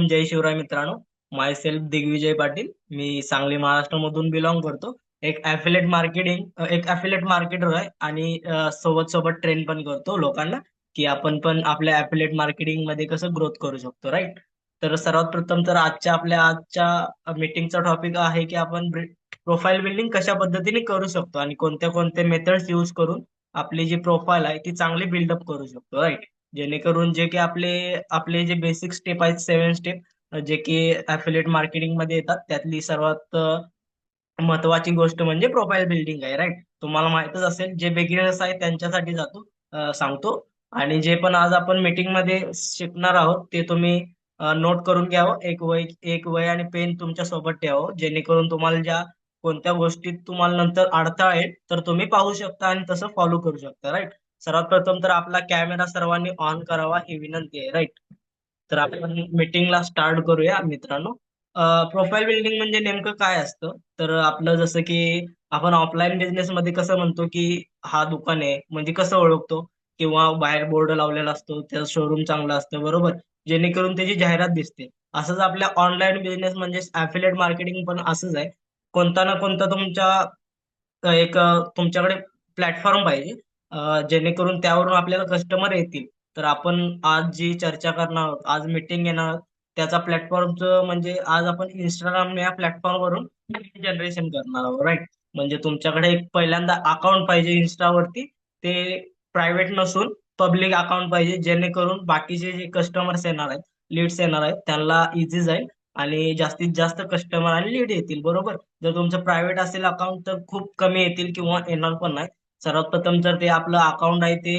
जय शिवराय मित्रांनो. माय सेल्फ दिग्विजय पाटील. मी सांगली महाराष्ट्रामधून बिलॉंग करतो. एक ॲफिलेट मार्केटर आहे आणि सोबत सोबत ट्रेन पण करतो लोकांना की आपण पण आपल्या ॲफिलेट मार्केटिंग मध्ये कसं ग्रोथ करू शकतो, राईट. तर सर्वात प्रथम तर आजच्या मीटिंगचा टॉपिक आहे की आपण प्रोफाईल बिल्डिंग कशा पद्धतीने करू शकतो आणि कोणत्या कोणत्या मेथड्स यूज करून आपली जी प्रोफाईल आहे ती चांगली बिल्डअप करू शकतो, राईट. जेणेकरून जे की आपले आपले जे बेसिक स्टेप आहेत, 7 स्टेप, जे की ऍफिलिएट मार्केटिंग मध्ये येतात, त्यातली सर्वात महत्वाची गोष्ट म्हणजे प्रोफाईल बिल्डिंग आहे, राईट. तुम्हाला माहितच असेल, जे बिगिनर्स आहेत त्यांच्यासाठी सांगतो. आणि जे पण आज आपण मीटिंग मध्ये शिकणार आहोत ते तुम्ही नोट करून घ्यावं. एक वय आणि पेन तुमच्या सोबत ठेवावं, जेणेकरून तुम्हाला ज्या कोणत्या गोष्टीत तुम्हाला नंतर अडथळा येईल तर तुम्ही पाहू शकता आणि तसं फॉलो करू शकता, राईट. सर्वात प्रथम तर आपला कॅमेरा सर्वांनी ऑन करावा ही विनंती आहे, राईट. तर आपण मीटिंगला स्टार्ट करूया मित्रांनो. प्रोफाईल बिल्डिंग म्हणजे नेमकं काय असतं, तर आपलं जसं की आपण ऑफलाईन बिझनेस मध्ये कसं म्हणतो की हा दुकान आहे, म्हणजे कसं ओळखतो, किंवा बाहेर बोर्ड लावलेला असतो, त्याचं शोरूम चांगलं असतं, बरोबर, जेणेकरून त्याची जाहिरात दिसते. असंच आपल्या ऑनलाईन बिझनेस म्हणजे ऍफिलिएट मार्केटिंग पण असंच आहे. कोणता ना कोणता तुमच्याकडे प्लॅटफॉर्म पाहिजे, जेणेकरून त्यावरून आपल्याला कस्टमर येतील. तर आपण आज जी चर्चा करणार आहोत, आज मीटिंग घेणार आहोत, त्याचा प्लॅटफॉर्मचं म्हणजे आज आपण इंस्टाग्राम या प्लॅटफॉर्मवरून जनरेशन करणार आहोत, राईट. म्हणजे तुमच्याकडे एक पहिल्यांदा अकाउंट पाहिजे इंस्टावरती. ते प्रायव्हेट नसून पब्लिक अकाउंट पाहिजे, जेणेकरून बाकीचे जे कस्टमर्स येणार आहेत, लीड्स येणार आहेत, त्यांना इझी जाईल आणि जास्तीत जास्त कस्टमर आणि लीड येतील, बरोबर. जर तुमचं प्रायव्हेट असेल अकाउंट तर खूप कमी येतील किंवा येणार पण नाही. सर्वात प्रथम तर ते आपलं अकाउंट आहे ते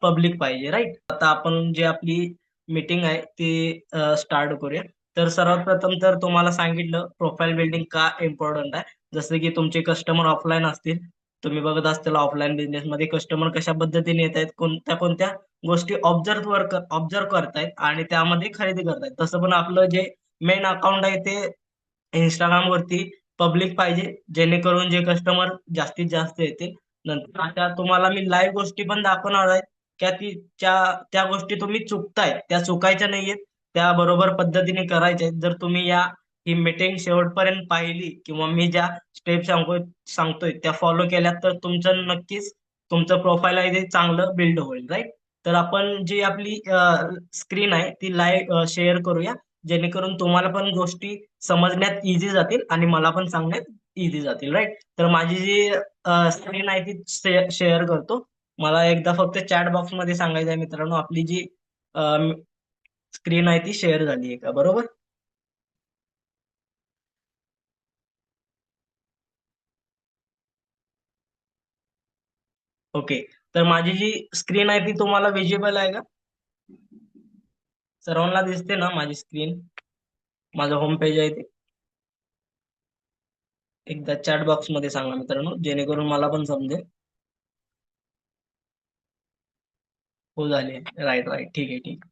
पब्लिक पाहिजे, राईट. आता आपण जे आपली मीटिंग आहे ती स्टार्ट करूया. तर सर्वात प्रथम तर तुम्हाला सांगितलं प्रोफाईल बिल्डिंग का इम्पॉर्टंट आहे. जसं की तुमचे कस्टमर ऑफलाईन असतील, तुम्ही बघत असतील ऑफलाईन बिझनेस मध्ये कस्टमर कशा पद्धतीने येत आहेत, कोणत्या कोणत्या गोष्टी ऑब्झर्व करतायत आणि त्यामध्ये खरेदी करतायत. तसं पण आपलं जे मेन अकाउंट आहे ते इंस्टाग्राम वरती पब्लिक पाहिजे, जेणेकरून जे कस्टमर जास्तीत जास्त येतील. नंतर आता तुम्हाला मी लाईव्ह गोष्टी पण दाखवणार आहे, त्या त्या गोष्टी तुम्ही चुकताय त्या चुकायच्या नाहीयेत, त्या बरोबर पद्धतीने करायच्या आहेत. जर तुम्ही ही मीटिंग शेवटपर्यंत पाहिली किंवा मी ज्या स्टेप सांगतोय त्या फॉलो केल्या तर तुमचं नक्कीच तुमचं प्रोफाईल आहे ते चांगलं बिल्ड होईल, राईट. तर आपण जी आपली स्क्रीन आहे ती लाईव्ह शेअर करूया, जेणेकरून तुम्हाला पण गोष्टी समजण्यात इझी जातील आणि मला पण सांगण्यात इझी जातील, राईट. तर माझी जी स्क्रीन आहे ती शेअर करतो. मला एकदा फक्त चॅट बॉक्स मध्ये सांगायचं आहे मित्रांनो, आपली जी स्क्रीन आहे ती शेअर झाली आहे का, बरोबर. ओके. तर माझी जी स्क्रीन आहे ती तुम्हाला विजिबल आहे का? सर्वांना दिसते ना माझी स्क्रीन? माझं होम पेज आहे ते एकदा चॅट बॉक्स मध्ये सांगा मित्रांनो, जेणेकरून मला पण समजेल. हो, झाले, राईट राईट, ठीक आहे ठीक आहे.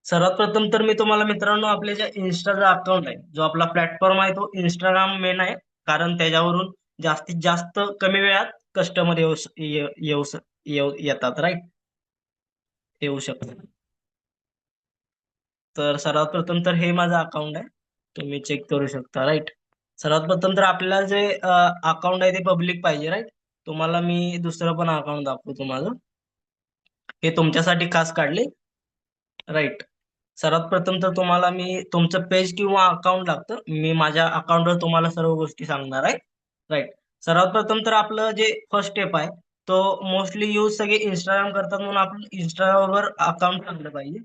सर्वात प्रथम तर मी तुम्हाला मित्रांनो आपल्या ज्या इन्स्टाचा अकाउंट आहे, जो आपला प्लॅटफॉर्म आहे तो इंस्टाग्राम मेन आहे. कारण त्याच्यावरून जास्तीत जास्त कमी वेळात कस्टमर येतात, राईट, येऊ शकतात. तर सर्वात प्रथम तर हे माझं अकाउंट आहे, तुम्ही चेक करू शकता, राईट. सर्वात प्रथम तर आपल्याला जे अकाउंट आहे ते पब्लिक पाहिजे, राईट. तुम्हाला मी दुसरं पण अकाउंट दाखवतो माझं, हे तुमच्यासाठी खास काढले, राईट. सर्वात प्रथम तर तुम्हाला मी तुमचं पेज किंवा अकाउंट लागतं. मी माझ्या अकाउंटवर तुम्हाला सर्व गोष्टी सांगणार आहे, राईट. सर्वात प्रथम तर आपलं जे फर्स्ट स्टेप आहे तो मोस्टली यूज सगळे इंस्टाग्राम करतात, म्हणून आपण इंस्टावर अकाउंट टाकलं पाहिजे,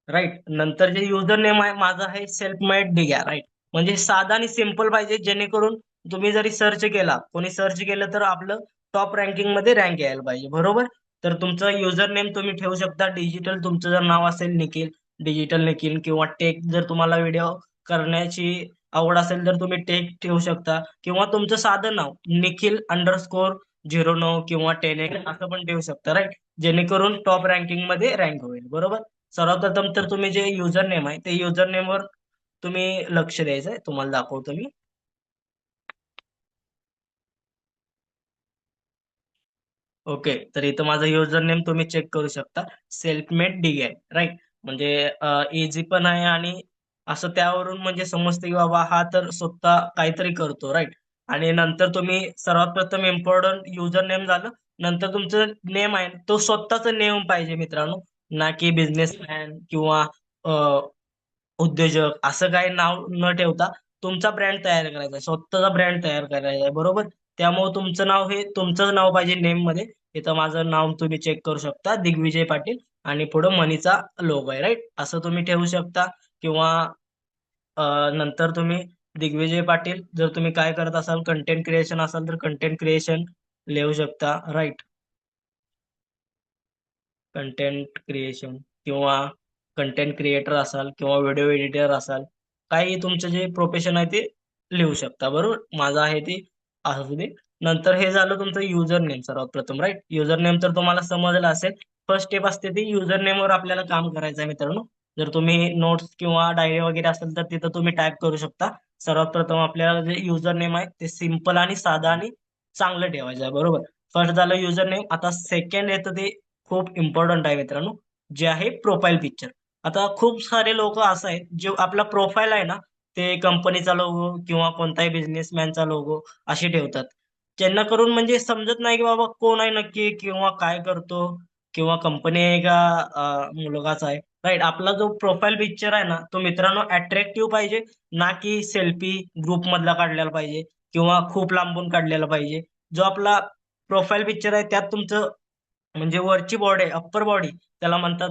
राईट. नंतर जे युजर नेम आहे माझं आहे सेल्फ मेड डिग्या, राईट. म्हणजे साधा आणि सिम्पल पाहिजे, जेणेकरून तुम्ही जरी सर्च केला, कोणी सर्च केलं तर आपलं टॉप रँकिंग मध्ये रँक यायला पाहिजे, बरोबर. तर तुमचं युजर नेम तुम्ही ठेवू शकता डिजिटल, तुमचं जर नाव असेल निखिल, डिजिटल निखिल, किंवा टेक जर तुम्हाला व्हिडिओ करण्याची आवड असेल तर तुम्ही टेक ठेवू शकता, किंवा तुमचं साधं नाव निखिल _09 किंवा 10 असं पण ठेवू शकता, राईट. जेणेकरून टॉप रँकिंग मध्ये रँक होईल, बरोबर. सर्वप्रथम तर तुम्ही जे युजर नेम आहे ते युजर नेमवर तुम्ही लक्ष द्यायचंय, तुम्हाला दाखवतो मी. ओके. तर इथं माझं युजर नेम तुम्ही चेक करू शकता, सेल्फ मेड डी आहे, राईट. म्हणजे इझी पण आहे आणि असं त्यावरून म्हणजे समजते की बाबा हा तर स्वतः काहीतरी करतो, राईट. आणि नंतर तुम्ही सर्वात प्रथम इम्पॉर्टंट युजर नेम झालं. नंतर तुमचं नेम आहे तो स्वतःच नेम पाहिजे मित्रांनो, ना की बिझनेसमॅन किंवा उद्योजक असं काही नाव न ठेवता तुमचा ब्रँड तयार करायचा आहे, स्वतःचा ब्रँड तयार करायचा आहे, बरोबर. त्यामुळे तुमचं नाव हे तुमचंच नाव पाहिजे नेम मध्ये. इथं माझं नाव तुम्ही चेक करू शकता, दिग्विजय पाटील, आणि पुढे मनीचा लोगो आहे, राईट. असं तुम्ही ठेवू शकता. किंवा नंतर तुम्ही दिग्विजय पाटील, जर तुम्ही काय करत असाल, कंटेंट क्रिएशन असाल तर कंटेंट क्रिएशन लिहू शकता, राईट. कंटेंट क्रिएशन किंवा कंटेंट क्रिएटर असाल किंवा व्हिडिओ एडिटर असाल, काही तुमचं जे प्रोफेशन आहे ते लिहू शकता, बरोबर. माझं आहे ते असू दे. नंतर हे झालं तुमचं युजर नेम सर्वात प्रथम, राईट. युजर नेम तर तुम्हाला समजलं असेल. फर्स्ट स्टेप असते ती युजर नेमवर आपल्याला काम करायचं आहे मित्रांनो. जर तुम्ही नोट्स किंवा डायरी वगैरे असेल तर तिथं तुम्ही टाईप करू शकता. सर्वात प्रथम आपल्याला जे युजर नेम आहे ते सिम्पल आणि साधा आणि चांगलं ठेवायचं आहे, बरोबर. फर्स्ट झालं युजर नेम. आता सेकंड येतं ते खूप इम्पॉर्टंट आहे मित्रांनो, जे आहे प्रोफाईल पिक्चर. आता खूप सारे लोक असं आहेत जे आपला प्रोफाईल आहे ना, ते कंपनीचा लोगो किंवा कोणताही बिझनेसमॅनचा लोगो असे ठेवतात. ज्यांना करून म्हणजे समजत नाही की बाबा कोण आहे नक्की किंवा काय करतो, किंवा कंपनी आहे का मुलगाच आहे, राईट. आपला जो प्रोफाईल पिक्चर आहे ना तो मित्रांनो अट्रॅक्टिव्ह पाहिजे, ना की सेल्फी ग्रुप मधला काढलेला पाहिजे किंवा खूप लांबून काढलेला पाहिजे. जो आपला प्रोफाईल पिक्चर आहे त्यात तुमचं म्हणजे वरची बॉडी आहे, अप्पर बॉडी त्याला म्हणतात.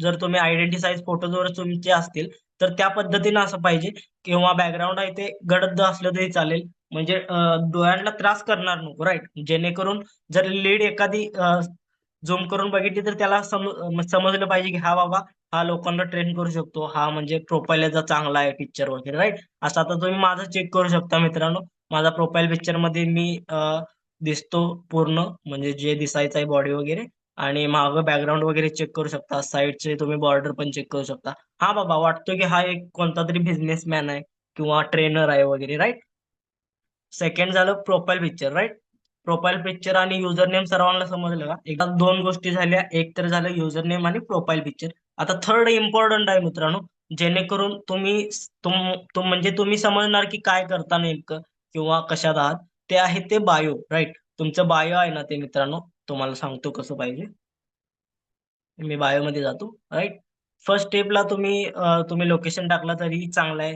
जर तुम्ही आयडेंटिटी साईज फोटो जर तुमचे असतील तर त्या पद्धतीनं असं पाहिजे. किंवा बॅकग्राऊंड आहे ते गडद असलं तरी चालेल. म्हणजे डोळ्यांना त्रास करणार नको, राईट. जेणेकरून जर लीड एखादी झूम करून बघितली तर त्याला समजलं पाहिजे की हा बाबा हा लोकांना ट्रेन करू शकतो, हा म्हणजे प्रोफाईल याचा चांगला आहे पिक्चर वगैरे, राईट. असं आता तुम्ही माझं चेक करू शकता मित्रांनो. माझा प्रोफाईल पिक्चर मध्ये मी दिसतो पूर्ण, म्हणजे जे दिसायचं आहे बॉडी वगैरे. आणि मागं बॅकग्राऊंड वगैरे चेक करू शकता, साईडचे तुम्ही बॉर्डर पण चेक करू शकता. हा बाबा वाटतो की हा एक कोणता तरी बिझनेसमॅन आहे किंवा ट्रेनर आहे वगैरे, राईट. सेकंड झालं profile picture, right. Profile picture आणि युजर नेम सर्वांना समजलं का? एकदा दोन गोष्टी झाल्या, एक तर झालं युजर नेम आणि प्रोफाईल पिक्चर. आता थर्ड इम्पॉर्टंट आहे मित्रांनो, जेणेकरून म्हणजे तुम्ही समजणार की काय करता नेमकं किंवा कशात आहात. ते आहे ते बायो, राईट. तुमचं बायो आहे ना ते मित्रांनो, तुम्हाला सांगतो कसं पाहिजे. मी बायोमध्ये जातो, राईट. फर्स्ट स्टेपला तुम्ही लोकेशन टाकला तरी चांगलं आहे.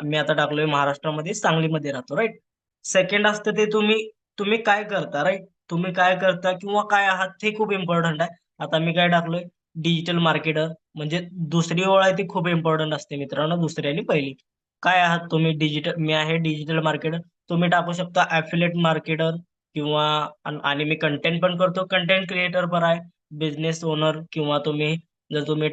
मी आता टाकलोय महाराष्ट्रामध्ये, सांगलीमध्ये राहतो, राईट. सेकंड असतं ते तुम्ही तुम्ही काय करता, राईट. तुम्ही काय करता किंवा काय आहात हे खूप इम्पॉर्टंट आहे. आता मी काय टाकलोय, डिजिटल मार्केटर. म्हणजे दुसरी ओळ आहे ती खूप इम्पॉर्टंट असते मित्रांनो, दुसरी आणि पहिली. काय आहात तुम्ही? डिजिटल. मी आहे डिजिटल मार्केटर. तुम्ही टाकू शकता ऍफिलिएट मार्केटर किंवा आणि मी कंटेंट पण करतो, कंटेंट क्रिएटर पण आहे, बिझनेस ओनर. किंवा तुम्ही जर तुम्ही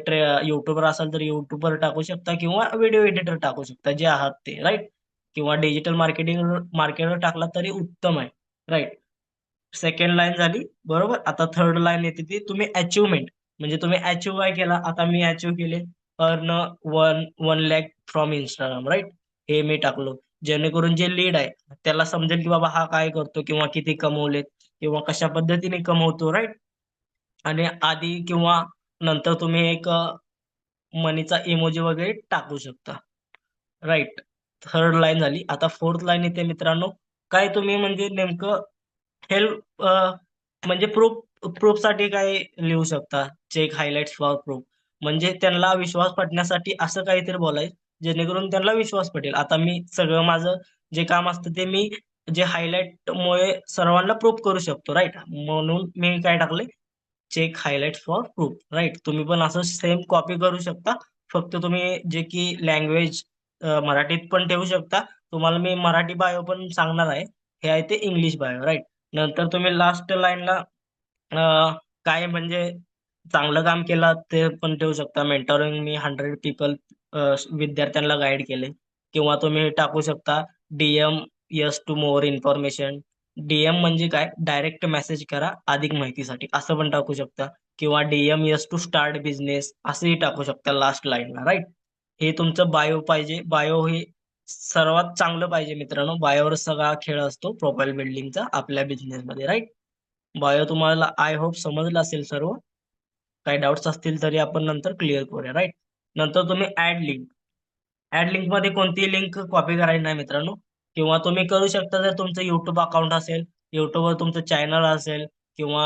युट्यूबर असाल तर युट्यूबर टाकू शकता किंवा व्हिडिओ एडिटर टाकू शकता, जे आहात ते, राईट. किंवा डिजिटल मार्केटर टाकला तरी उत्तम आहे, राईट. सेकंड लाईन झाली, बरोबर. आता थर्ड लाईन येते ती तुम्ही अचिव्हमेंट. म्हणजे तुम्ही अचिव्ह काय केला, आता मी अचिव्ह केले earn one one lakh from Instagram, right. हे मी टाकलो, जेणेकरून जे लीड आहे त्याला समजेल की बाबा हा काय करतो किंवा किती कमवलेत किंवा कशा पद्धतीने कमवतो, राईट. आणि आधी किंवा नंतर तुम्ही एक मनीचा इमोजी वगैरे टाकू शकता, राईट. थर्ड लाईन झाली. आता फोर्थ लाईन येते मित्रांनो. काय तुम्ही म्हणजे नेमकं हेल्प म्हणजे प्रूफसाठी काय लिहू शकता. Check highlights for proof. म्हणजे त्यांना विश्वास पटण्यासाठी असं काहीतरी बोलायचं, जेणेकरून त्यांना विश्वास पटेल. आता मी सगळं माझं जे काम असतं ते मी जे हायलाइटमुळे सर्वांना प्रूफ करू शकतो, राईट. म्हणून मी काय टाकलंय, check highlights for proof, right. तुम्ही पण असं सेम कॉपी करू शकता. फक्त तुम्ही जे की लँग्वेज मराठीत पण ठेवू शकता. तुम्हाला मी मराठी बायो पण सांगणार आहे. हे आहे ते इंग्लिश बायो, राईट. नंतर तुम्ही लास्ट लाईनला काय म्हणजे चांगलं काम केलं ते पण ठेवू शकता. मेंटॉरिंग मी 100 पीपल विद्यार्थ्यांना गाईड केले. किंवा तुम्ही टाकू शकता DM yes to more information. DM म्हणजे काय, डायरेक्ट मेसेज करा अधिक माहितीसाठी, असं पण टाकू शकता. किंवा DM yes to start business असंही टाकू शकता लास्ट लाईनला, राईट. हे तुमचं बायो पाहिजे. बायो हे सर्वात चांगलं पाहिजे मित्रांनो. बायोवर सगळा खेळ असतो प्रोफाईल बिल्डिंगचा आपल्या बिझनेसमध्ये, राईट. बायो तुम्हाला आय होप समजलं असेल सर्व. काही डाऊट्स असतील तरी आपण नंतर क्लिअर करूया, राईट. नंतर तुम्ही ऍड लिंक मध्ये कोणतीही लिंक कॉपी करायची नाही मित्रांनो. किंवा तुम्ही करू शकता जर तुमचं युट्यूब अकाउंट असेल, युट्यूबवर तुमचं चॅनल असेल, किंवा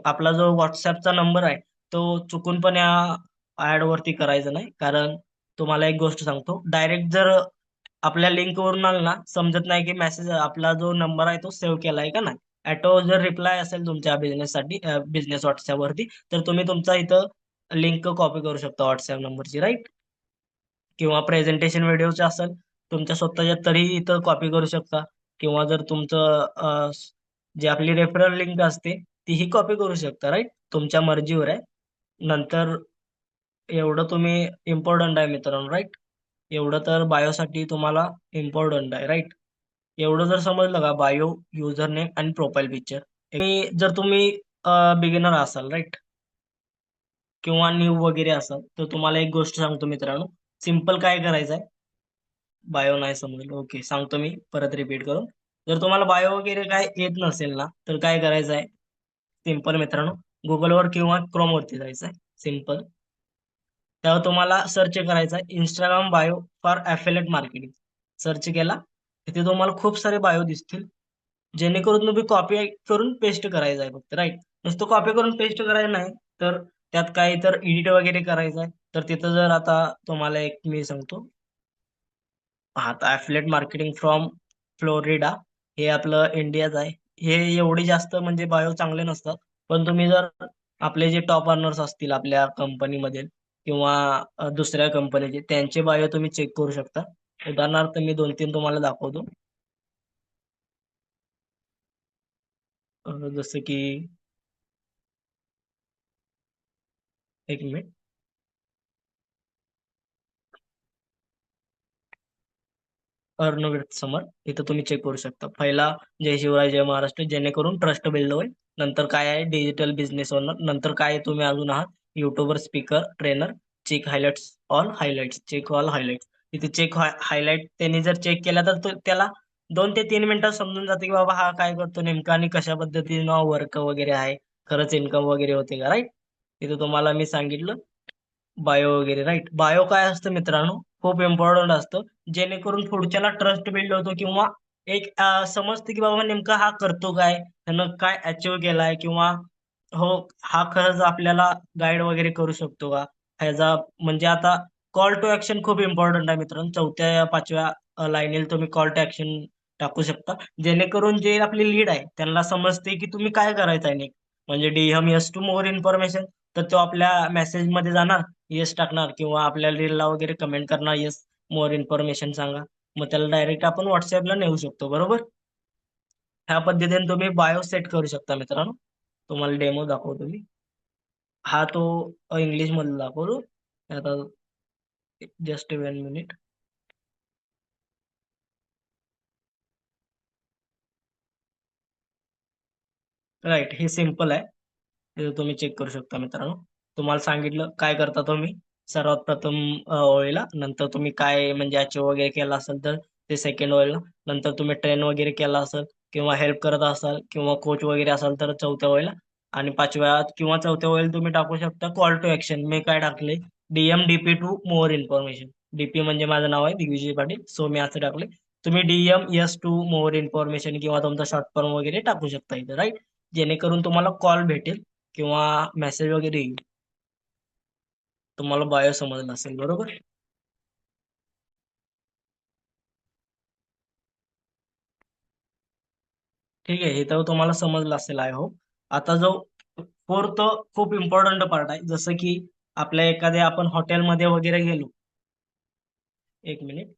आपला जो व्हॉट्सअपचा नंबर आहे तो चुकून पण या ऍड वरती करायचा नाही. कारण तुम्हाला एक गोष्ट सांगतो, डायरेक्ट जर आपल्या लिंक वरून आलं ना, समजत नाही की मेसेज आपला जो नंबर आहे तो सेव्ह केलाय का नाही. ऑटो जर रिप्लाय असेल तुमच्या बिझनेस व्हॉट्सअप वरती, तर तुम्ही तुमचा इथं लिंक कॉपी करू शकता व्हॉट्सअप नंबरची, राईट. किंवा प्रेझेंटेशन व्हिडिओचे असेल तुमच्या स्वतःच्या, तरी इथं कॉपी करू शकता. किंवा जर तुमचं जे आपली रेफरल लिंक असते तीही कॉपी करू शकता, राईट. तुमच्या मर्जीवर आहे. नंतर एवढं तुम्ही इम्पॉर्टंट आहे मित्रांनो, राईट. एवढं तर बायोसाठी तुम्हाला इम्पॉर्टंट आहे, राईट. एवढं जर समजलं का, बायो, युजर नेम आणि प्रोफाईल पिक्चर. जर तुम्ही बिगिनर असाल, राईट, किंवा न्यू वगैरे असाल, तर तुम्हाला एक गोष्ट सांगतो मित्रांनो. सिम्पल काय करायचं आहे. बायो नाही समजलं, ओके, सांगतो मी परत रिपीट करून. जर तुम्हाला बायो वगैरे काय येत नसेल ना, तर काय करायचं आहे. सिम्पल मित्रांनो, गुगलवर किंवा क्रोम वरती जायचं आहे. सिम्पल. तेव्हा तुम्हाला सर्च करायचं आहे Instagram bio for affiliate marketing. Search केला तिथे तुम्हाला खूप सारे बायो दिसतील. जेणेकरून तुम्ही कॉपी करून पेस्ट करायचं आहे फक्त, राईट. नुसतं कॉपी करून पेस्ट करायचं नाही, तर त्यात काही तर एडिट वगैरे करायचं आहे. तर तिथं जर आता तुम्हाला एक मी सांगतो. हा, तर ॲफिलिएट मार्केटिंग फ्रॉम फ्लोरिडा, हे आपलं इंडियाच आहे. हे एवढे जास्त म्हणजे बायो चांगले नसतात. पण तुम्ही जर आपले जे टॉप अर्नर्स असतील आपल्या कंपनीमध्ये, किंवा दुसऱ्या कंपनीचे, त्यांचे बायो तुम्ही चेक करू शकता. उदाहरणार्थ मी 2-3 तुम्हाला दाखवतो. जसं की, एक मिनिट. अर्न विथ समर इथं तुम्ही चेक करू शकता. पहिला जय शिवराय जय महाराष्ट्र, जेणेकरून ट्रस्ट बिल्ड होईल. नंतर काय आहे, डिजिटल बिझनेस ओनर. नंतर काय आहे, तुम्ही अजून आहात YouTuber, speaker, trainer. Check highlights, all highlights, check all highlights. इथे चेक हायलाइट त्यांनी जर चेक केला तर त्याला 2 ते 3 मिनिटात समजून जाते की बाबा हा काय करतो नेमका आणि कशा पद्धतीनं वर्क वगैरे आहे, खरंच इन्कम वगैरे होते का, राईट. इथं तुम्हाला मी सांगितलं बायो वगैरे, राईट. बायो काय असतं मित्रांनो, खूप इम्पॉर्टंट असतं. जेणेकरून पुढच्याला ट्रस्ट बिल्ड होतो, किंवा एक समजते की बाबा नेमका हा करतो काय, त्यानं काय अचीव्ह केलाय, किंवा हो, हा खरंच आपल्याला गाईड वगैरे करू शकतो का, ह्याचा म्हणजे आता कॉल टू ऍक्शन खूप इम्पॉर्टंट आहे मित्रांनो. 4थ्या या 5व्या लाईनीला तुम्ही कॉल टू ऍक्शन टाकू शकता. जेणेकरून जे आपली लीड आहे त्यांना समजते की तुम्ही काय करायचं आहे नेक्स्ट. म्हणजे DM yes to more information, तर तो आपल्या मेसेजमध्ये जाणार, येस टाकणार, किंवा आपल्या रीलला वगैरे कमेंट करणार, येस मोर इन्फॉर्मेशन सांगा. मग त्याला डायरेक्ट आपण व्हॉट्सअपला नेऊ शकतो, बरोबर. ह्या पद्धतीने तुम्ही बायो सेट करू शकता मित्रांनो. तुम्हाला डेमो दाखवतो मी. हा तो इंग्लिश मध्ये दाखवतो आता. Just 1 minute. राईट, हे सिम्पल आहे. हे तुम्ही चेक करू शकता मित्रांनो. तुम्हाला सांगितलं काय करता तुम्ही. सर्वात प्रथम ओळीला, नंतर तुम्ही काय म्हणजे अचीव वगैरे केला असेल तर ते सेकंड ओळीला, नंतर तुम्ही ट्रेन वगैरे केला असेल, किंवा हेल्प करत असाल, किंवा कोच वगैरे असाल तर 4थ्या ओळीला. आणि 5व्या किंवा 4थ्या ओळीला तुम्ही टाकू शकता कॉल टू ऍक्शन. मी काय टाकले, DM DP to more information. DP म्हणजे माझं नाव आहे दिग्विजय पाटील, सो मी असं टाकले. तुम्ही DM yes to more information किंवा तुमचा शॉर्ट फॉर्म वगैरे टाकू शकता इथं, राईट. जेणेकरून तुम्हाला कॉल भेटेल किंवा मेसेज वगैरे येईल. तुम्हाला बायो समजलं असेल, बरोबर. ठीक आहे, हे तर तुम्हाला समजलं असेल आय होप. आता जो फोर्थ खूप इम्पॉर्टंट पार्ट आहे, जसं की आपल्या एखाद्या आपण हॉटेलमध्ये वगैरे गेलो. 1 मिनिट.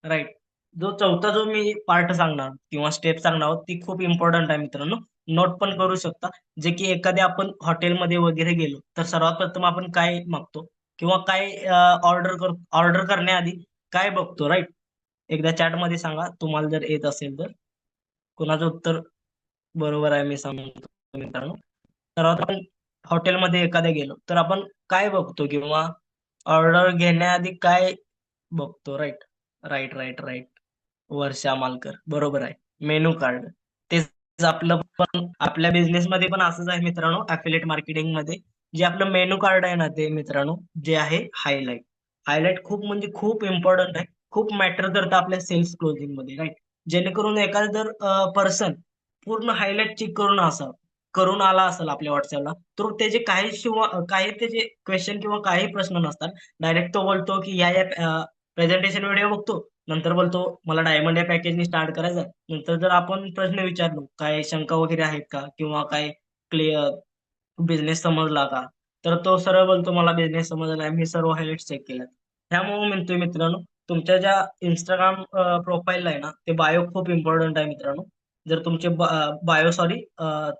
राईट. जो चौथा जो मी पार्ट सांगणार किंवा स्टेप सांगणार आहोत ती खूप इम्पॉर्टंट आहे मित्रांनो. नोट पण करू शकता. जे की एखाद्या आपण हॉटेलमध्ये वगैरे गेलो तर सर्वात प्रथम आपण काय मागतो, किंवा काय ऑर्डर करण्याआधी काय बघतो, राईट. एकदा चॅट मध्ये सांगा तुम्हाला जर येत असेल तर. कुणाचं उत्तर बरोबर आहे मी सांगतो मित्रांनो. सर्वात आपण हॉटेलमध्ये एखाद्या गेलो तर आपण काय बघतो, किंवा ऑर्डर घेण्याआधी काय बघतो, right. Right, right, right. Varsha Malkar, बरोबर आहे. Menu card. तेच आपलं पण आपल्या बिझनेस मध्ये पण असंच आहे मित्रांनो, अफिलिएट मार्केटिंग मध्ये जे आपलं मेनू कार्ड आहे ना ते मित्रांनो, जे आहे हायलाइट. हायलाइट खूप म्हणजे खूप इम्पॉर्टंट आहे. खूप मॅटर करतं आपल्या सेल्स क्लोजिंग मध्ये, राईट? जेणेकरून एखादा जर पर्सन पूर्ण हायलाइट चेक करून आला असेल आपल्या व्हॉट्सअपला, तर त्याचे काही किंवा काही त्याचे क्वेश्चन किंवा काही प्रश्न नसतात. डायरेक्ट तो बोलतो की या प्रेझेंटेशन व्हिडिओ बघतो, नंतर बोलतो मला डायमंड या पॅकेजनी स्टार्ट करायचं. नंतर जर आपण प्रश्न विचारलो, काय शंका वगैरे आहेत का? किंवा काय क्लिअर बिझनेस समजला का? तर तो सरळ बोलतो मला बिझनेस समजला आहे, मी सर्व हायलाइट्स चेक केल्यात. त्यामुळे म्हणतोय मित्रांनो, तुमच्या ज्या इंस्टाग्राम प्रोफाईलला आहे ना, ते बायो खूप इम्पॉर्टंट आहे मित्रांनो. जर तुमचे बायो सॉरी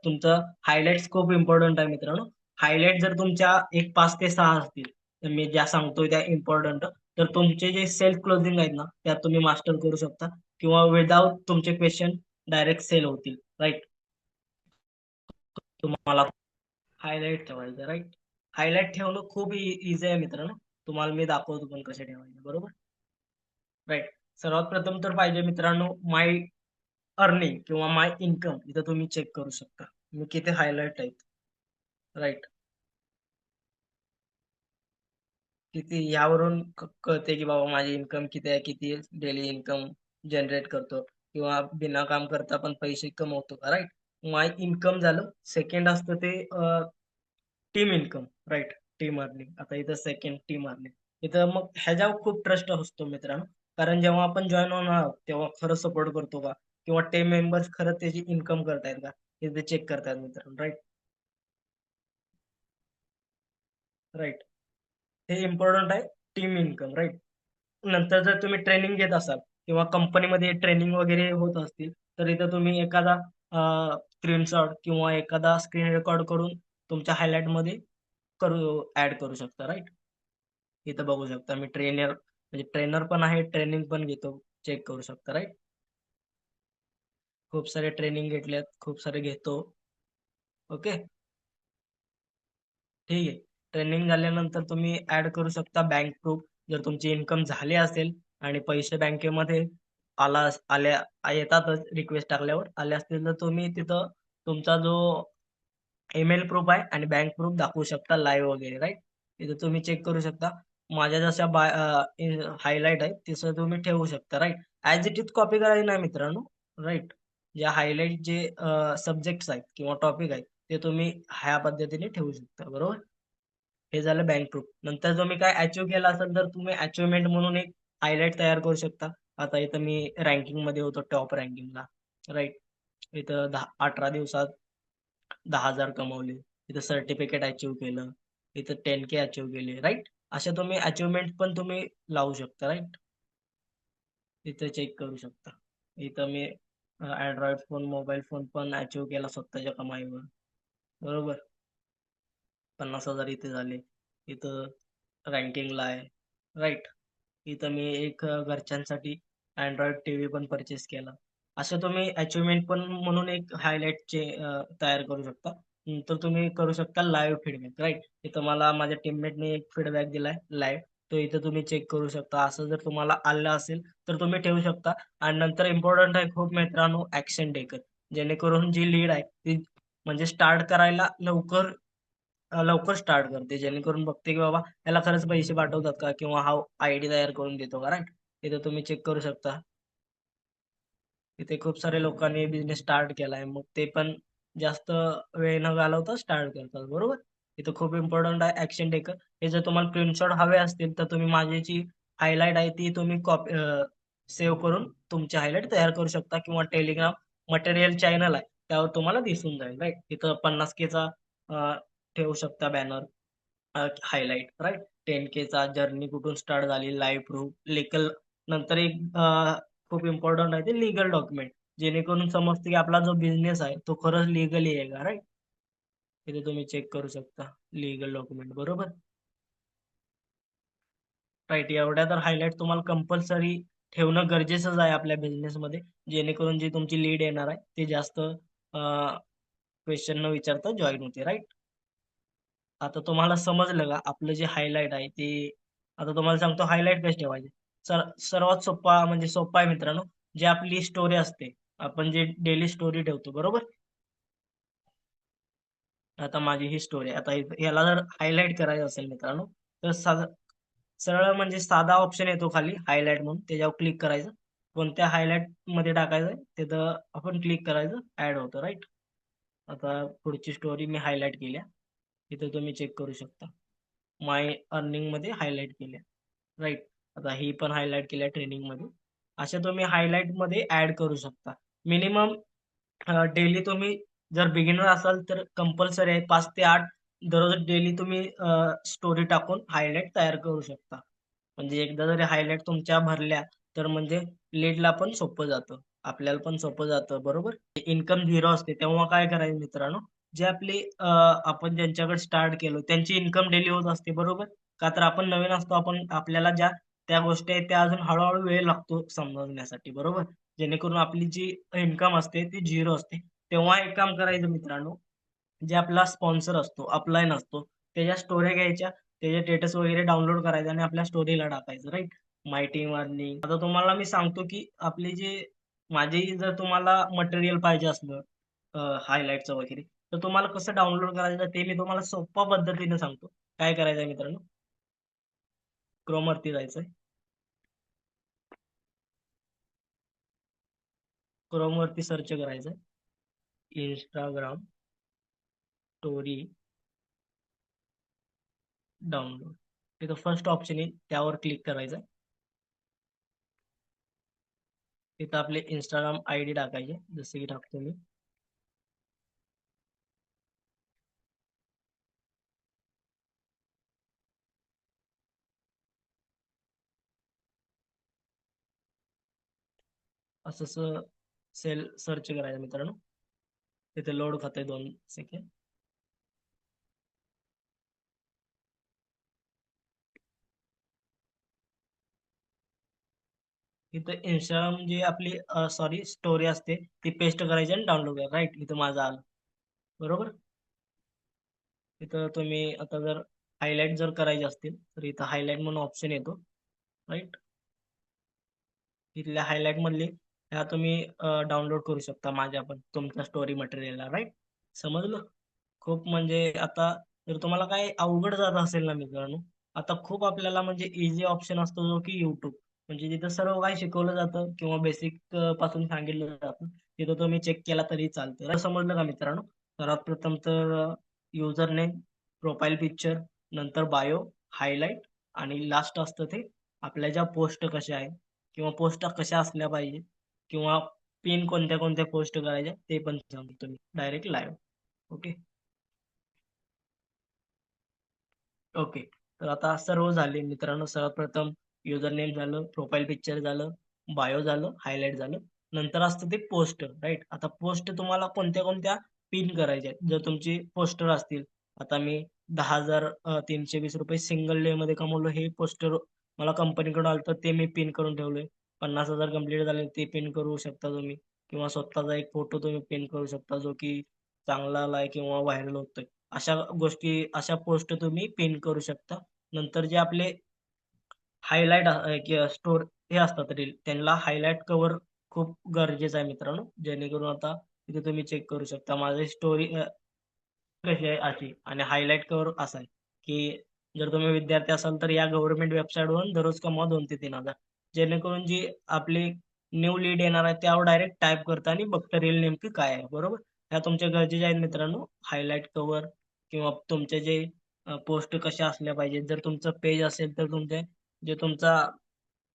तुमचं हायलाइट्स खूप इम्पॉर्टंट आहे मित्रांनो. हायलाइट जर तुमच्या एक 5 ते 6 असतील, तर मी ज्या सांगतोय त्या इम्पॉर्टंट, तर तुमचे जे सेल्फ क्लोजिंग आहेत ना, त्यात तुम्ही मास्टर करू शकता किंवा विदाऊट तुमचे क्वेश्चन डायरेक्ट सेल होतील, राईट? तुम्हाला हायलाइट ठेवायचं, राईट? हायलाइट ठेवणं खूप इझी आहे मित्रांनो. तुम्हाला मी दाखवतो पण कसे ठेवायचे, बरोबर? राईट. सर्वात प्रथम तर पाहिजे मित्रांनो माय अर्निंग किंवा माय इन्कम. इथं तुम्ही चेक करू शकता. मी किती हायलाइट आहेत, राईट? किती यावरून कळते की बाबा माझी इन्कम किती आहे, किती डेली इन्कम जनरेट करतो किंवा बिना काम करता पण पैसे कमवतो का, राईट? माय इन्कम झालं. सेकंड असतं ते team income, right? Team earning. आता इथं सेकंड टीम अर्निंग. इथं मग ह्याच्यावर खूप ट्रस्ट असतो मित्रांनो. कारण जेव्हा आपण जॉईन होणार आहोत, तेव्हा खरं सपोर्ट करतो का? किंवा टीम मेंबर्स खरंच त्याची इन्कम करतायत का? हे ते चेक करतात मित्रांनो, राईट? राईट. हे इम्पॉर्टंट आहे, टीम इन्कम, राईट? नंतर जर तुम्ही ट्रेनिंग घेत असाल किंवा कंपनीमध्ये ट्रेनिंग वगैरे होत असतील, तर इथं तुम्ही एखादा स्क्रीनशॉट किंवा एखादा स्क्रीन रेकॉर्ड करून तुमच्या हायलाइटमध्ये ऍड करू शकता, राईट? इथं बघू शकता मी म्हणजे ट्रेनर पण आहे, ट्रेनिंग पण घेतो. चेक करू शकता, राईट? खूप सारे ट्रेनिंग घेतल्यात, खूप सारे घेतो. ओके, ठीक आहे. ट्रेनिंग झाल्यानंतर तुम्ही ऍड करू शकता बँक प्रूफ. जर तुमची इन्कम झाली असेल आणि पैसे बँकेमध्ये येतातच रिक्वेस्ट टाकल्यावर आले असतील, तर तुम्ही तिथं तुमचा जो ईमेल प्रूफ आहे आणि बँक प्रूफ दाखवू शकता लाईव्ह वगैरे, राईट? तिथं तुम्ही चेक करू शकता. माझ्या जशा हायलाइट आहेत तसं तुम्ही ठेवू शकता, right? As it is copy करायची नाही मित्रांनो, राईट? जे हायलाइट जे सब्जेक्ट्स आहेत किंवा टॉपिक आहेत, ते तुम्ही ह्या पद्धतीने ठेवू शकता, बरोबर? हे झालं बँक प्रूफ. नंतर तुम्ही काय अचीव्ह केलं असेल, तर तुम्ही अचिव्हमेंट म्हणून एक हायलाइट तयार करू शकता. आता इथं मी रँकिंग मध्ये होतो, टॉप रँकिंगला, राईट? इथं 18 दिवसात 10,000 कमवले. इथं सर्टिफिकेट अचीव्ह केलं. इथं 10K अचीव्ह केले, राईट? अशा तुम्ही अचिव्हमेंट पण तुम्ही लावू शकता, राईट? इथं चेक करू शकता. इथं मी अँड्रॉइड फोन, मोबाईल फोन पण अचीव्ह केला स्वतःच्या कमाईवर, बरोबर? 50,000 इथे झाले. इथं रँकिंगला आहे, राईट? इथं मी एक घरच्यांसाठी Android टीव्ही पण परचेस केला. असं तुम्ही अचिव्हमेंट पण म्हणून एक हायलाइटचे तयार करू शकता. नंतर तुम्ही करू शकता लाईव्ह फीडबॅक, राईट? इथं मला माझ्या टीममेटने एक फीडबॅक दिलाय लाईव्ह. तो इथं तुम्ही चेक करू शकता. असं जर तुम्हाला आलं असेल, तर तुम्ही ठेवू शकता. आणि नंतर इम्पोर्टंट आहे खूप मित्रांनो ॲक्शन टेकर. जेणेकरून जी लीड आहे ती म्हणजे स्टार्ट करायला लवकर स्टार्ट करते. जेणेकरून बघते की बाबा याला खरंच पैसे पाठवतात का किंवा हा आयडी तयार करून देतो का, राईट? इथं तुम्ही चेक करू शकता. इथे खूप सारे लोकांनी बिझनेस स्टार्ट केलाय. मग ते पण जास्त वेळ न घालवता स्टार्ट करतात, बरोबर? इथं खूप इम्पोर्टंट आहे ॲक्शन टेकर. हे जर तुम्हाला स्क्रीनशॉट हवे असतील, तर तुम्ही माझी जी हायलाइट आहे ती तुम्ही सेव्ह करून तुमची हायलाइट तयार करू शकता किंवा टेलिग्राम मटेरियल चॅनल आहे, त्यावर तुम्हाला दिसून जाईल, राईट? इथं 50K चा ठेवू शकता बॅनर, हायलाइट, राईट? 10K चा जर्नी कुठून स्टार्ट झाली, लाईव्ह प्रूफ, लीगल. नंतर एक खूप इम्पॉर्टंट आहे ते लीगल डॉक्युमेंट. जेणेकरून समजतं की आपला जो बिझनेस आहे तो खरंच लीगली आहे का, राईट? तिथे तुम्ही चेक करू शकता लीगल डॉक्युमेंट, बरोबर? राईट. एवढ्या तर हायलाइट तुम्हाला कंपल्सरी ठेवणं गरजेचंच आहे आपल्या बिझनेसमध्ये. जेणेकरून जी तुमची लीड येणार आहे ते जास्त क्वेश्चन न विचारता जॉइन होते, राईट? आता तुम्हाला समजलं का आपलं जे हायलाइट आहे ते. आता तुम्हाला सांगतो हायलाइट कशी ठेवायची. सर्वात सोपा म्हणजे सोपा आहे मित्रांनो. जी आपली स्टोरी असते, आपण जे डेली स्टोरी ठेवतो बरोबर. आता माझी ही स्टोरी आहे. आता याला जर हायलाइट करायचं असेल मित्रांनो, तर सरळ म्हणजे साधा ऑप्शन येतो खाली हायलाइट म्हणून, त्याच्यावर क्लिक करायचं. कोणत्या हायलाइट मध्ये टाकायचं तिथं आपण क्लिक करायचं, ऍड होतं राईट. आता पुढची स्टोरी मी हायलाइट केल्या, इथं तुम्ही चेक करू शकता. माय अर्निंग मध्ये हायलाइट केल्या राईट. आता ही पण हायलाइट केल्या ट्रेनिंग मध्ये. अशा तुम्ही हायलाइट मध्ये ऍड करू शकता. मिनिमम डेली तुम्ही जर बिगिनर असाल तर कंपल्सरी आहे 5 ते 8 दररोज डेली तुम्ही स्टोरी टाकून हायलाइट तयार करू शकता. म्हणजे एकदा जरी हायलाइट तुमच्या भरल्या तर म्हणजे लीडला पण सोपं जातं. आपल्याला पण सोपं जातं बरोबर. इन्कम झिरो असते तेव्हा काय करायचं मित्रांनो, जे आपली आपण ज्यांच्याकडे स्टार्ट केलं त्यांची इन्कम डेली होत असते बरोबर. का तर आपण नवीन असतो, आपण आपल्याला ज्या त्या गोष्टी आहेत त्या अजून हळू वेळ लागतो समजण्यासाठी बरोबर. जेणेकरून आपली जी इन्कम असते ती झिरो असते. तेव्हा एक काम करायचं मित्रांनो, जे आपला स्पॉन्सर असतो, अपलाईन असतो, त्याच्या स्टोऱ्या घ्यायच्या, त्याचे स्टेटस वगैरे डाउनलोड करायचं आणि आपल्या स्टोरीला टाकायचं राईट. माय टीम अर्निंग. आता तुम्हाला मी सांगतो, की आपली जी माझी जर तुम्हाला मटेरियल पाहिजे असलं हायलाइटचं वगैरे, तर तुम्हाला कसं डाउनलोड करायचं ते मी तुम्हाला सोप्या पद्धतीने सांगतो. काय करायचं मित्रांनो, Chromeवरती जायचंय. Chromeवरती सर्च करायचं. Instagram story download. तिथं फर्स्ट ऑप्शन येईल त्यावर क्लिक करायचं. तिथं आपले Instagram आयडी टाकायचे जसे की टाकतो मी. असं सेल सर्च करायचं मित्रांनो. तिथे लोड खातंय 2 सेकंड. इथं Instagram जी आपली सॉरी स्टोरी असते ती पेस्ट करायची आणि डाउनलोड करायची राईट. इथं माझं आलं बरोबर. इथं तुम्ही आता जर हायलाइट जर करायचे असतील तर इथं हायलाइट म्हणून ऑप्शन येतो राईट. तिथल्या हायलाइट मधली ह्या तुम्ही डाउनलोड करू शकता माझ्या पण तुमच्या स्टोरी मटेरियलला राईट. समजलं. खूप म्हणजे आता जर तुम्हाला काही अवघड जात असेल ना मित्रांनो, आता खूप आपल्याला म्हणजे इझी ऑप्शन असतो जो की YouTube. म्हणजे जिथं सर्व काही शिकवलं जातं किंवा बेसिक पासून सांगितलं जातं. तिथं तुम्ही चेक केला तरी चालतं. समजलं का मित्रांनो? सर्वात प्रथम तर युजर नेम, प्रोफाइल पिक्चर, नंतर बायो, हायलाइट आणि लास्ट असतं ते आपल्या ज्या पोस्ट कशा आहेत किंवा पोस्ट कशा असल्या पाहिजे किंवा पिन कोणत्या कोणत्या पोस्ट करायच्या ते पण सांगतो मी डायरेक्ट लाईव्ह. ओके. ओके. तर आता सर्व झाले मित्रांनो. सर्वप्रथम युजर नेम झालं, प्रोफाइल पिक्चर झालं, बायो झालं, हायलाइट झालं. नंतर असतं ते पोस्ट राइट. आता पोस्ट तुम्हाला कोणत्या-कोणत्या पिन करायच्या आहेत. जर तुमची पोस्टर असतील, आता मी 10,000 ₹320 सिंगल डेमध्ये कमवलं हे पोस्टर मला कंपनीकडून आलं तर ते मी पिन करून ठेवलंय. 50,000 कंप्लीट झाले ते पिन करू शकता तुम्ही किंवा स्वतःचा एक फोटो तुम्ही पिन करू शकता जो की चांगला आलाय किंवा व्हायरल होतोय. अशा गोष्टी, अशा पोस्ट तुम्ही पिन करू शकता. नंतर जे आपले हायलाइट स्टोर हे असतात रील, त्यांना हायलाइट कव्हर खूप गरजेचं आहे मित्रांनो. जेणेकरून आता इथे तुम्ही चेक करू शकता. माझी स्टोरी कशी आहे अशी आणि हायलाइट कव्हर असा आहे, की जर तुम्ही विद्यार्थी असाल तर या गव्हर्नमेंट वेबसाईटवरून दररोज कमवा 2,000 ते 3,000. जेणेकरून जी आपली न्यू लीड येणार आहे त्यावर डायरेक्ट टाइप करता आणि बघता रील नेमकी काय आहे, बरोबर? ह्या तुमच्या गरजेच्या आहेत मित्रांनो. हायलाइट कव्हर किंवा तुमचे जे पोस्ट कशा असल्या पाहिजेत. जर तुमचं पेज असेल तर तुमचे जे तुमचा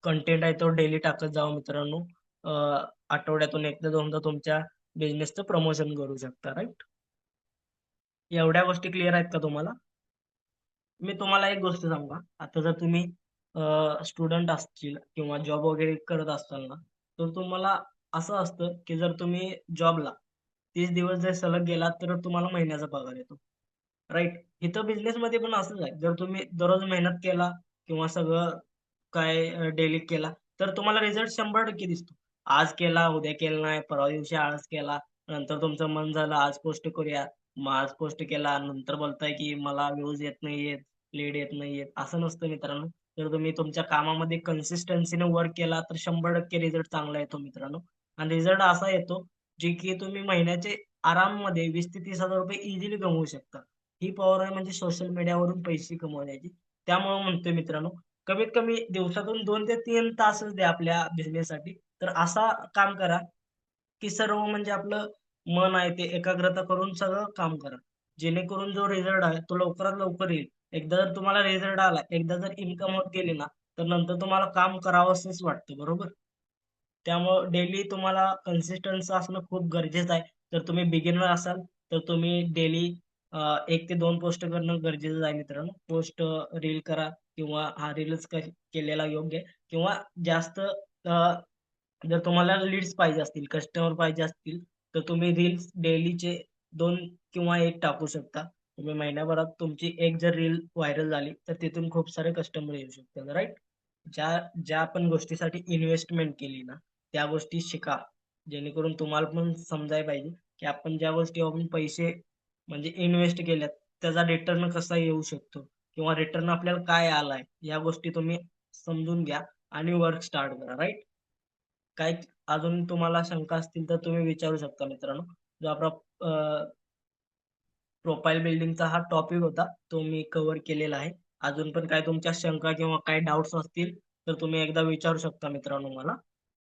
कंटेंट आहे तो डेली टाकत जावा मित्रांनो. अ, आठवड्यातून एकदा दोनदा तुमच्या बिझनेसचं प्रमोशन करू शकता, राइट? एवढ्या गोष्टी क्लिअर आहेत का तुम्हाला? मी तुम्हाला एक गोष्ट सांगू का? आता जर तुम्ही स्टुडंट असतील किंवा जॉब वगैरे करत असाल ना, तर तुम्हाला असं असतं, की जर तुम्ही जॉबला 30 दिवस जर सलग गेलात, तर तुम्हाला महिन्याचा पगार येतो. राइट. इथं बिझनेसमध्ये पण असंच आहे. जर तुम्ही दररोज मेहनत केला किंवा सगळं काय डेली केला, तर तुम्हाला रिझल्ट 100% दिसतो. आज केला, उद्या केला नाही, परवा दिवशी आळस केला, नंतर तुमचं मन झालं आज पोस्ट करूया. मग आज पोस्ट केला, नंतर बोलताय की मला व्ह्यूज येत नाहीयेत, लीड येत नाहीयेत. असं नसतं मित्रांनो. जर तुम्ही तुमच्या कामामध्ये कन्सिस्टन्सीने वर्क केला, तर 100% रिझल्ट चांगला येतो मित्रांनो. आणि रिझल्ट असा येतो, जे की तुम्ही महिन्याचे आराममध्ये 20,000 ते 30,000 इझिली कमवू शकता. ही पॉवर आहे म्हणजे सोशल मीडियावरून पैसे कमवण्याची. त्यामुळे म्हणतोय मित्रांनो, कमीत कमी दिवसातून 2 ते 3 तासच द्या आपल्या बिझनेससाठी. तर असा काम करा, की सर्व म्हणजे आपलं मन आहे ते एकाग्रता करून सगळं काम करा. जेणेकरून जो रिझल्ट आहे तो लवकरात लवकर येईल. एकदा जर तुम्हाला रिझल्ट आला, एकदा जर इन्कम होत गेली ना, तर नंतर तुम्हाला काम करावंसंच वाटतं, बरोबर? त्यामुळं डेली तुम्हाला कन्सिस्टन्सी असणं खूप गरजेचं आहे. जर तुम्ही बिगिनर असाल, तर तुम्ही डेली 1 ते 2 पोस्ट करणं गरजेचं आहे मित्रांनो. पोस्ट रील करा किंवा हा रीलच केलेला योग्य आहे किंवा जास्त जर तुम्हाला लीड्स पाहिजे असतील, कस्टमर पाहिजे असतील, तर तुम्ही रील्स डेलीचे 2 किंवा 1 टाकू शकता. तुम्ही महिन्याभरात तुमची एक जर रील व्हायरल झाली, तर तिथून खूप सारे कस्टमर येऊ शकतात, राइट? ज्या ज्या आपण गोष्टीसाठी इन्व्हेस्टमेंट केली ना, त्या गोष्टी शिका. जेणेकरून तुम्हाला पण समजायला पाहिजे, की आपण ज्या गोष्टीवर पैसे म्हणजे इन्व्हेस्ट केल्यात, त्याचा रिटर्न कसा येऊ शकतो किंवा रिटर्न आपल्याला काय आलाय, या गोष्टी तुम्ही समजून घ्या आणि वर्क स्टार्ट करा, राइट? काही अजून तुम्हाला शंका असतील तर तुम्ही विचारू शकता मित्रांनो. जो आपला प्रोफाइल बिल्डिंगचा हा टॉपिक होता, तो मी कव्हर केलेला आहे. अजून पण काही तुमच्या शंका किंवा काही डाउट्स असतील, तर तुम्ही एकदा विचारू शकता मित्रांनो मला.